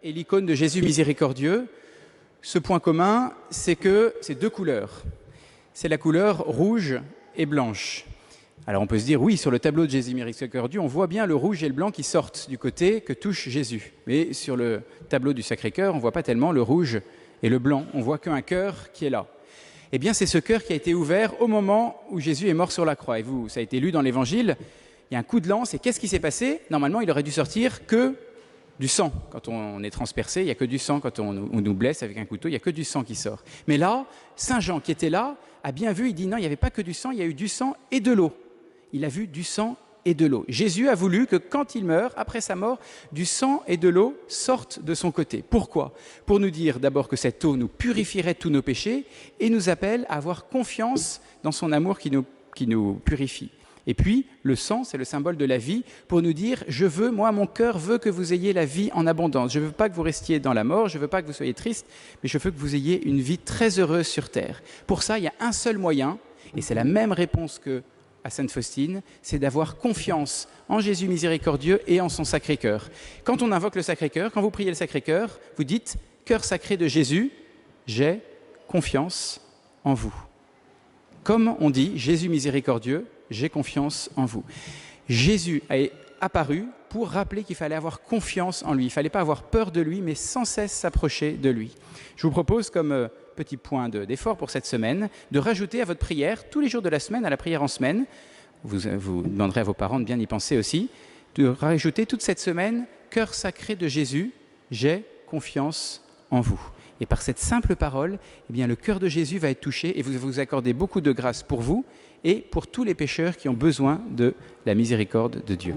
et l'icône de Jésus miséricordieux, ce point commun, c'est que c'est deux couleurs. C'est la couleur rouge et blanche. Alors on peut se dire, oui, sur le tableau de Jésus miséricordieux, on voit bien le rouge et le blanc qui sortent du côté que touche Jésus. Mais sur le tableau du Sacré-Cœur, on ne voit pas tellement le rouge et le blanc. On voit qu'un cœur qui est là. Eh bien, c'est ce cœur qui a été ouvert au moment où Jésus est mort sur la croix. Et vous, ça a été lu dans l'Évangile, il y a un coup de lance, et qu'est-ce qui s'est passé? Normalement, il aurait dû sortir que du sang. Quand on est transpercé, il n'y a que du sang. Quand on nous blesse avec un couteau, il n'y a que du sang qui sort. Mais là, Saint Jean, qui était là, a bien vu, il dit non, il n'y avait pas que du sang, il y a eu du sang et de l'eau. Il a vu du sang et de l'eau. Jésus a voulu que quand il meurt, après sa mort, du sang et de l'eau sortent de son côté. Pourquoi? Pour nous dire d'abord que cette eau nous purifierait de tous nos péchés et nous appelle à avoir confiance dans son amour qui nous purifie. Et puis, le sang, c'est le symbole de la vie, pour nous dire, je veux, moi, mon cœur veut que vous ayez la vie en abondance. Je ne veux pas que vous restiez dans la mort, je ne veux pas que vous soyez triste, mais je veux que vous ayez une vie très heureuse sur terre. Pour ça, il y a un seul moyen, et c'est la même réponse qu'à Sainte Faustine, c'est d'avoir confiance en Jésus miséricordieux et en son Sacré-Cœur. Quand on invoque le Sacré-Cœur, quand vous priez le Sacré-Cœur, vous dites, cœur sacré de Jésus, j'ai confiance en vous. Comme on dit, Jésus miséricordieux, j'ai confiance en vous. Jésus est apparu pour rappeler qu'il fallait avoir confiance en lui. Il ne fallait pas avoir peur de lui, mais sans cesse s'approcher de lui. Je vous propose comme petit point d'effort pour cette semaine, de rajouter à votre prière, tous les jours de la semaine, à la prière en semaine, vous demanderez à vos parents de bien y penser aussi, de rajouter toute cette semaine, cœur sacré de Jésus, j'ai confiance en vous. Et par cette simple parole, eh bien, le cœur de Jésus va être touché et vous accordez beaucoup de grâce pour vous et pour tous les pécheurs qui ont besoin de la miséricorde de Dieu.